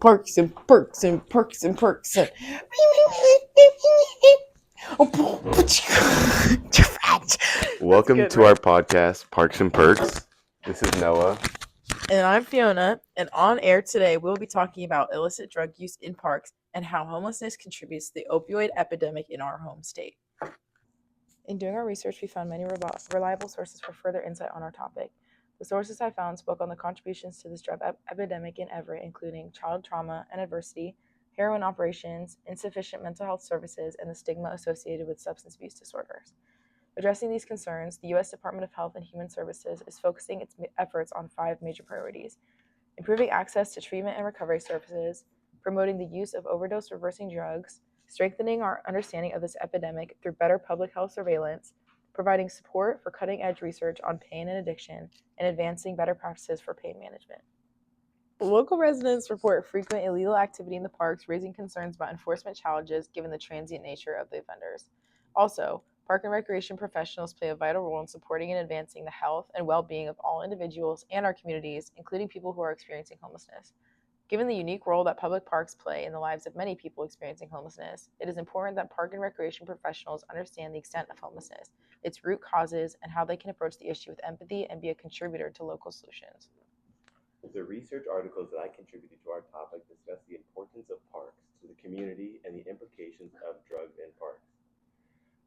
Parks and perks and perks and perks. And... Welcome to our podcast, Parks and Perks. This is Noah. And I'm Fiona. And on air today, we'll be talking about illicit drug use in parks and how homelessness contributes to the opioid epidemic in our home state. In doing our research, we found many reliable sources for further insight on our topic. The sources I found spoke on the contributions to this drug epidemic in Everett, including child trauma and adversity, heroin operations, insufficient mental health services, and the stigma associated with substance abuse disorders. Addressing these concerns, the U.S. Department of Health and Human Services is focusing its efforts on 5 major priorities: improving access to treatment and recovery services, promoting the use of overdose reversing drugs, strengthening our understanding of this epidemic through better public health surveillance, providing support for cutting-edge research on pain and addiction, and advancing better practices for pain management. Local residents report frequent illegal activity in the parks, raising concerns about enforcement challenges given the transient nature of the offenders. Also, park and recreation professionals play a vital role in supporting and advancing the health and well-being of all individuals and our communities, including people who are experiencing homelessness. Given the unique role that public parks play in the lives of many people experiencing homelessness, it is important that park and recreation professionals understand the extent of homelessness, its root causes, and how they can approach the issue with empathy and be a contributor to local solutions. The research articles that I contributed to our topic discuss the importance of parks to the community and the implications of drugs in parks.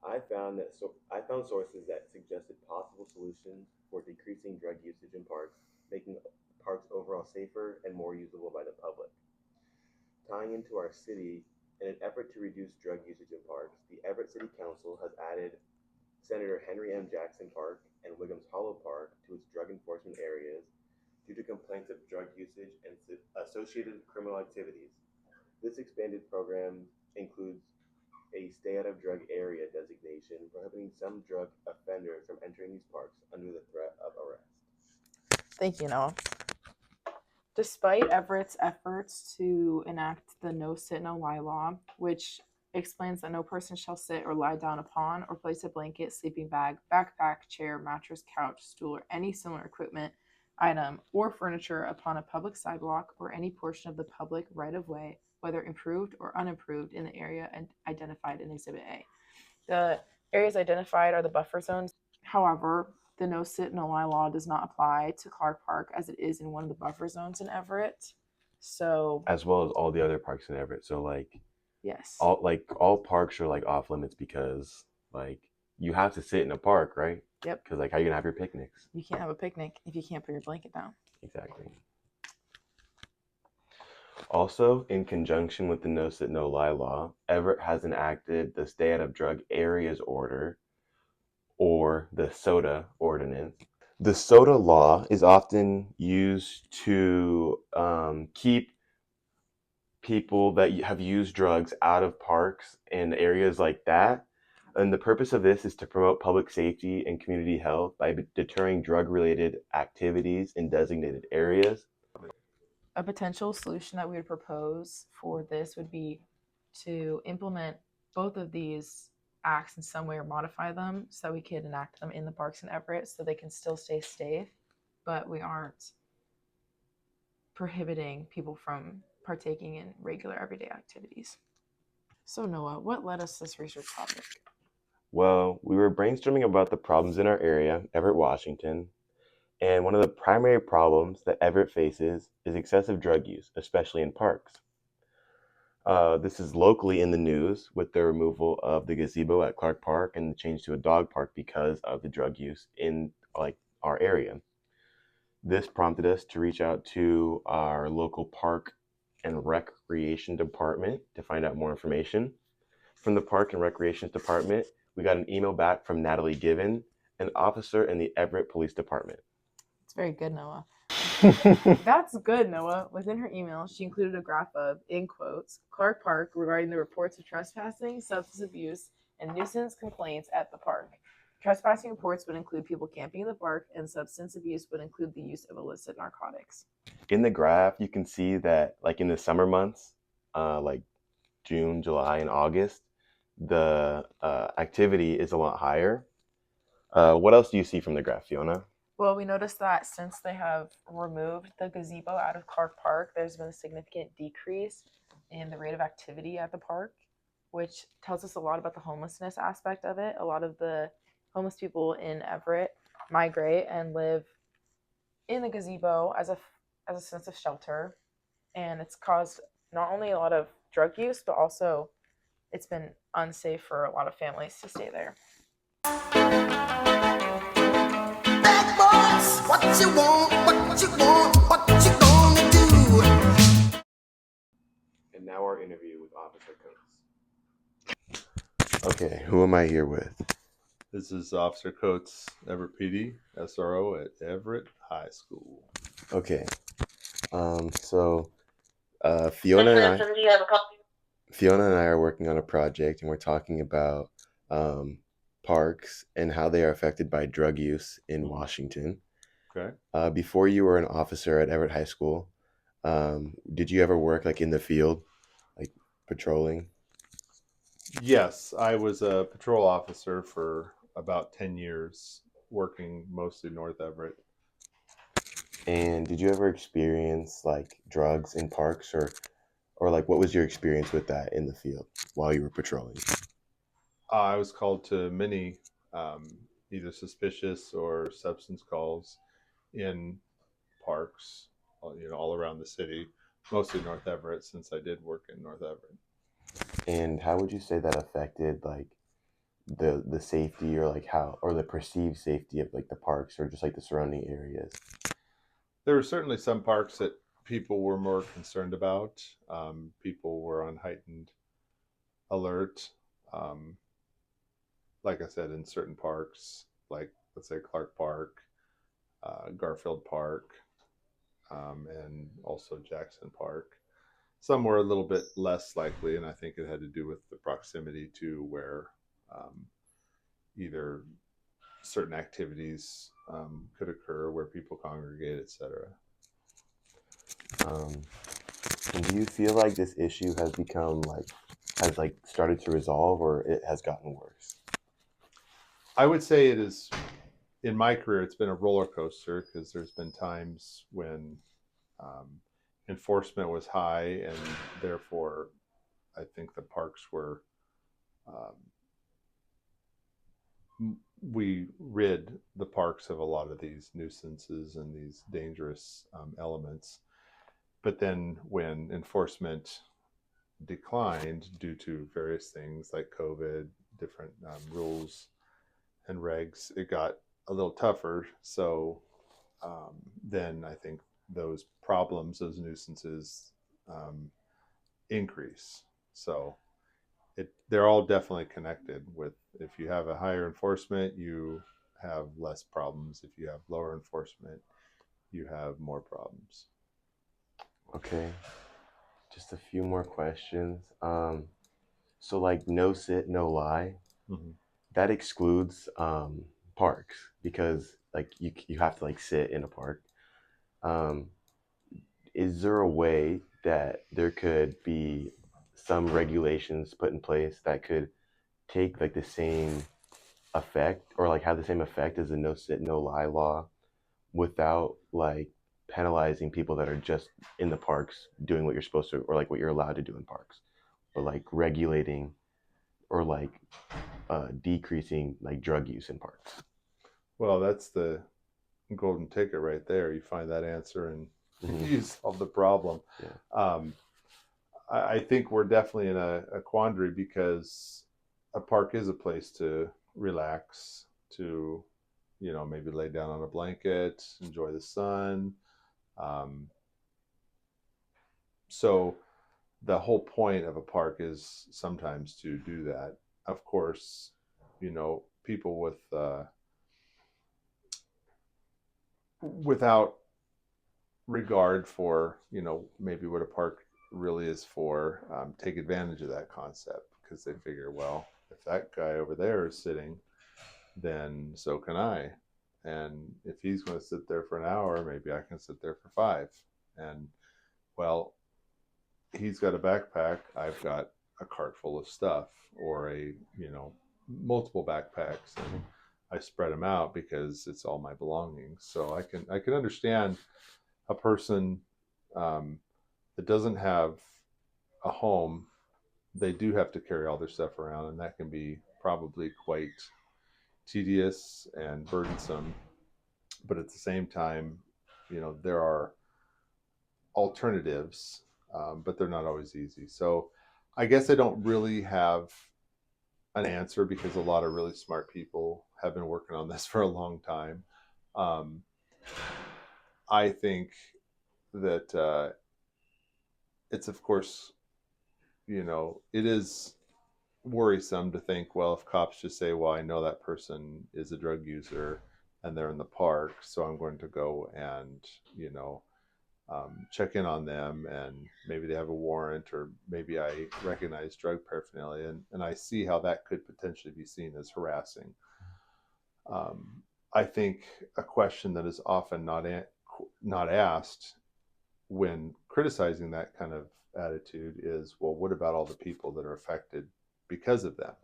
I found sources that suggested possible solutions for decreasing drug usage in parks, making parks overall safer and more usable by the public. Tying into our city, in an effort to reduce drug usage in parks, the Everett City Council has added Senator Henry M. Jackson Park and Wiggums Hollow Park to its drug enforcement areas due to complaints of drug usage and associated criminal activities. This expanded program includes a stay-out-of-drug area designation, prohibiting some drug offenders from entering these parks under the threat of arrest. Thank you, Noah. Despite Everett's efforts to enact the No Sit, No Lie law, which explains that no person shall sit or lie down upon or place a blanket, sleeping bag, backpack, chair, mattress, couch, stool, or any similar equipment, item, or furniture upon a public sidewalk or any portion of the public right-of-way, whether improved or unimproved, in the area identified in Exhibit A. The areas identified are the buffer zones. However, the No Sit, No Lie law does not apply to Clark Park as it is in one of the buffer zones in Everett. So, as well as all the other parks in Everett. So yes, all parks are off limits because you have to sit in a park, right? Yep. Because how are you gonna have your picnics? You can't have a picnic if you can't put your blanket down. Exactly. Also, in conjunction with the No Sit, No Lie law, Everett has enacted the Stay Out of Drug Areas Order, or the SODA ordinance. The SODA law is often used to keep people that have used drugs out of parks and areas like that. And the purpose of this is to promote public safety and community health by deterring drug-related activities in designated areas. A potential solution that we would propose for this would be to implement both of these acts in some way or modify them so that we could enact them in the parks in Everett so they can still stay safe, but we aren't prohibiting people from partaking in regular everyday activities. So Noah, what led us to this research topic? Well, we were brainstorming about the problems in our area, Everett, Washington, and one of the primary problems that Everett faces is excessive drug use, especially in parks. This is locally in the news with the removal of the gazebo at Clark Park and the change to a dog park because of the drug use in our area. This prompted us to reach out to our local park and recreation department to find out more information. From the Park and Recreation Department, we got an email back from Natalie Given, an officer in the Everett Police Department. It's very good, Noah. That's good, Noah. Within her email, she included a graph of, in quotes, Clark Park regarding the reports of trespassing, substance abuse, and nuisance complaints at the park. Trespassing reports would include people camping in the park, and substance abuse would include the use of illicit narcotics. In the graph, you can see that in the summer months, like June, July, and August, the activity is a lot higher. What else do you see from the graph, Fiona? Well, we noticed that since they have removed the gazebo out of Clark Park, there's been a significant decrease in the rate of activity at the park, which tells us a lot about the homelessness aspect of it. A lot of the homeless people in Everett migrate and live in the gazebo as a sense of shelter, and it's caused not only a lot of drug use, but also it's been unsafe for a lot of families to stay there. Bad boys, what you want, what you want, what you gonna do? And now our interview with Officer Coates. Okay, who am I here with? This is Officer Coates, Everett PD, SRO at Everett High School. Okay, so Fiona and I are working on a project, and we're talking about parks and how they are affected by drug use in Washington. Okay. Before you were an officer at Everett High School, did you ever work like in the field, like patrolling? Yes, I was a patrol officer for about 10 years, working mostly North Everett. And did you ever experience like drugs in parks, or like what was your experience with that in the field while you were patrolling? I was called to many either suspicious or substance calls in parks, all around the city, mostly North Everett, since I did work in North Everett. And how would you say that affected like the safety, or like how, or the perceived safety of like the parks or just like the surrounding areas? There were certainly some parks that people were more concerned about. People were on heightened alert. Like I said, in certain parks, like let's say Clark Park, Garfield Park, and also Jackson Park. Some were a little bit less likely, and I think it had to do with the proximity to where either certain activities could occur, where people congregate, etc. And do you feel like this issue has started to resolve, or it has gotten worse? I would say it is, in my career, it's been a roller coaster, because there's been times when enforcement was high, and therefore I think the parks were, we rid the parks of a lot of these nuisances and these dangerous elements. But then when enforcement declined due to various things like COVID, different rules and regs, it got a little tougher. So then I think those problems, those nuisances increase. So they're all definitely connected. With, if you have a higher enforcement, you have less problems. If you have lower enforcement, you have more problems. Okay, just a few more questions. So like no sit, no lie, that excludes parks, because like you have to like sit in a park. Is there a way that there could be some regulations put in place that could take like the same effect, or like have the same effect as the no sit, no lie law, without like penalizing people that are just in the parks doing what you're supposed to, or like what you're allowed to do in parks, but like regulating or like decreasing like drug use in parks? Well, that's the golden ticket right there. You find that answer and you solve the problem. Yeah. I think we're definitely in a quandary, because a park is a place to relax, to maybe lay down on a blanket, enjoy the sun. So the whole point of a park is sometimes to do that. Of course, people without regard for maybe what a park really is for, take advantage of that concept, because they figure, well, if that guy over there is sitting, then so can I. And if he's going to sit there for an hour, maybe I can sit there for 5. And well, he's got a backpack, I've got a cart full of stuff, or multiple backpacks. And I spread them out because it's all my belongings. So I can understand a person that doesn't have a home. They do have to carry all their stuff around, and that can be probably quite tedious and burdensome. But at the same time, there are alternatives, but they're not always easy. So I guess I don't really have an answer because a lot of really smart people have been working on this for a long time. I think that it's, of course, it is worrisome to think, well, if cops just say, well, I know that person is a drug user and they're in the park, so I'm going to go and, check in on them, and maybe they have a warrant, or maybe I recognize drug paraphernalia, and I see how that could potentially be seen as harassing. I think a question that is often not asked when criticizing that kind of attitude is, well, what about all the people that are affected because of them?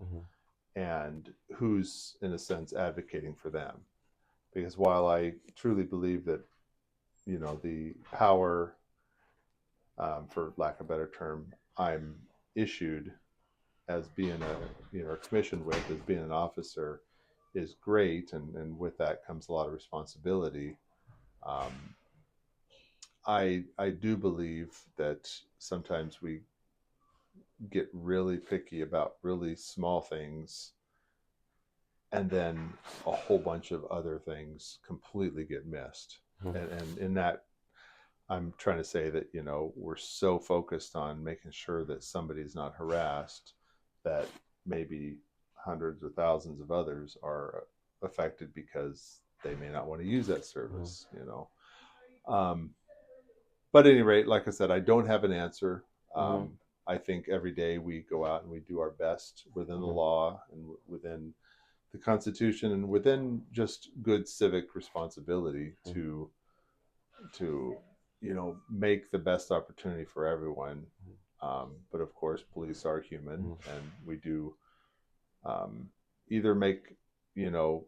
And who's, in a sense, advocating for them? Because while I truly believe that, the power, for lack of a better term, I'm issued as being or commissioned with as being an officer is great, and with that comes a lot of responsibility. I do believe that sometimes we get really picky about really small things, and then a whole bunch of other things completely get missed. And in that, I'm trying to say that, we're so focused on making sure that somebody's not harassed that maybe hundreds or thousands of others are affected because they may not want to use that service, But at any rate, like I said, I don't have an answer. I think every day we go out and we do our best within the law and within the Constitution and within just good civic responsibility to make the best opportunity for everyone. But of course, police are human, and we do either make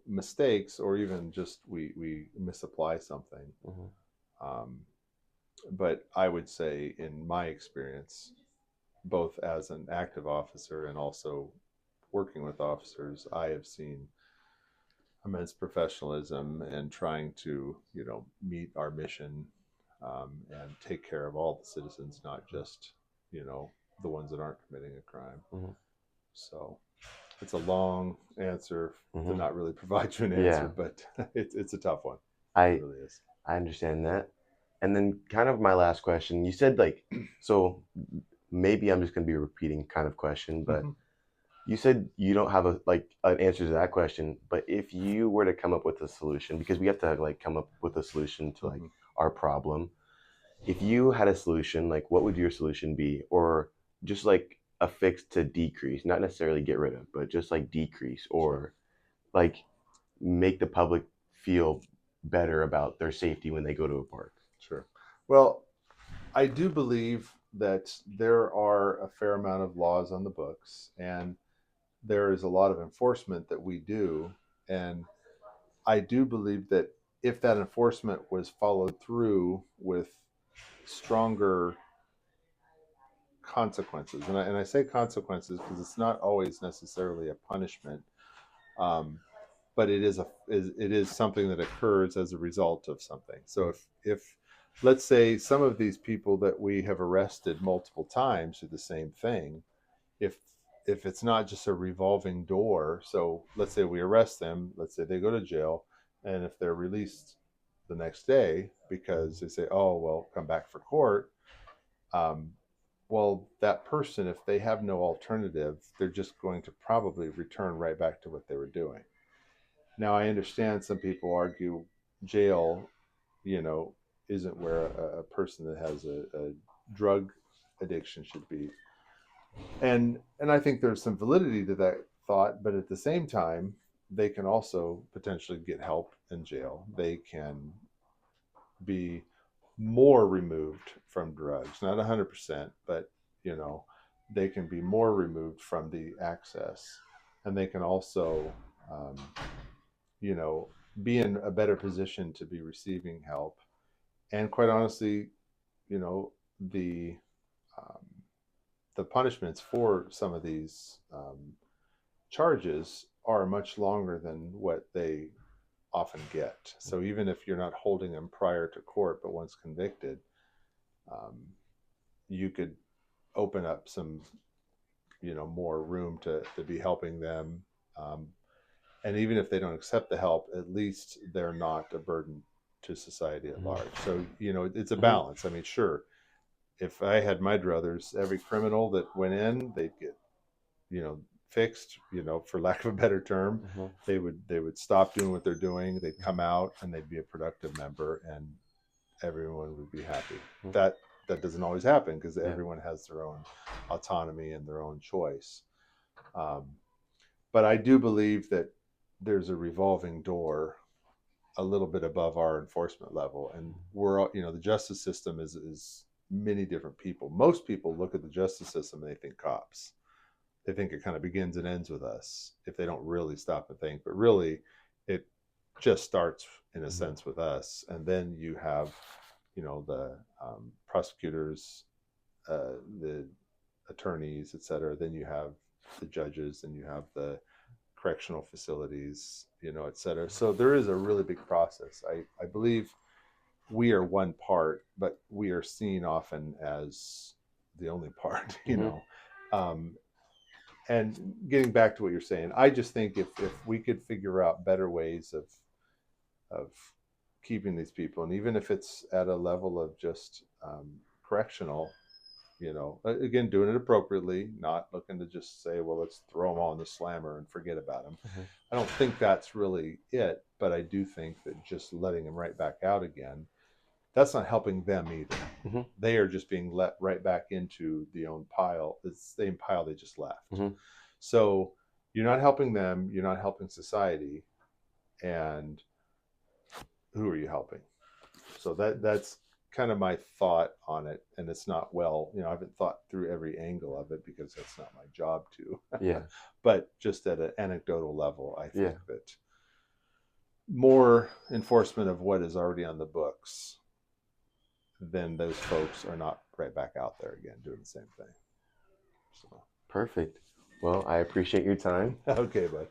mistakes, or even just we misapply something. But I would say, in my experience, both as an active officer and also working with officers, I have seen immense professionalism and trying to, meet our mission, and take care of all the citizens, not just, the ones that aren't committing a crime. So it's a long answer to not really provide you an answer, but it's a tough one. It really is. I understand that. And then kind of my last question, you said so maybe I'm just going to be a repeating kind of question, but you said you don't have an answer to that question, but if you were to come up with a solution, because we have to come up with a solution to our problem, if you had a solution, what would your solution be? Or just a fix to decrease, not necessarily get rid of, but just decrease, or make the public feel better about their safety when they go to a park. Sure. Well, I do believe that there are a fair amount of laws on the books, and there is a lot of enforcement that we do. And I do believe that if that enforcement was followed through with stronger consequences, and I say consequences because it's not always necessarily a punishment, but it is something that occurs as a result of something. So if let's say some of these people that we have arrested multiple times do the same thing, if it's not just a revolving door, so let's say we arrest them, let's say they go to jail, and if they're released the next day because they say, oh, well, come back for court, well, that person, if they have no alternative, they're just going to probably return right back to what they were doing. Now, I understand some people argue jail, isn't where a person that has a drug addiction should be. And I think there's some validity to that thought, but at the same time, they can also potentially get help in jail. They can be more removed from drugs, not 100%, but they can be more removed from the access, and they can also be in a better position to be receiving help. And quite honestly, you know, the um, the punishments for some of these charges are much longer than what they often get. So even if you're not holding them prior to court, but once convicted, um, you could open up some, more room to be helping them. Um, and even if they don't accept the help, at least they're not a burden to society at large. So, it's a balance. I mean, sure, if I had my druthers, every criminal that went in, they'd get, fixed, for lack of a better term. They would stop doing what they're doing. They'd come out and they'd be a productive member, and everyone would be happy. That doesn't always happen because everyone has their own autonomy and their own choice. But I do believe that there's a revolving door a little bit above our enforcement level, and we're all, the justice system is many different people. Most people look at the justice system and they think cops. They think it kind of begins and ends with us if they don't really stop and think. But really, it just starts in a sense with us, and then you have, the prosecutors, the attorneys, et cetera. Then you have the judges, and you have the correctional facilities, et cetera. So there is a really big process. I believe we are one part, but we are seen often as the only part, and getting back to what you're saying, I just think if we could figure out better ways of keeping these people, and even if it's at a level of just correctional, again, doing it appropriately, not looking to just say, well, let's throw them all in the slammer and forget about them. I don't think that's really it, but I do think that just letting them right back out again, that's not helping them either. They are just being let right back into the same pile they just left. So you're not helping them, you're not helping society, and who are you helping? So that's kind of my thought on it, and it's not I haven't thought through every angle of it because that's not my job to. But just at an anecdotal level, I think that more enforcement of what is already on the books, then those folks are not right back out there again doing the same thing. So. Perfect. Well, I appreciate your time. Okay, bud.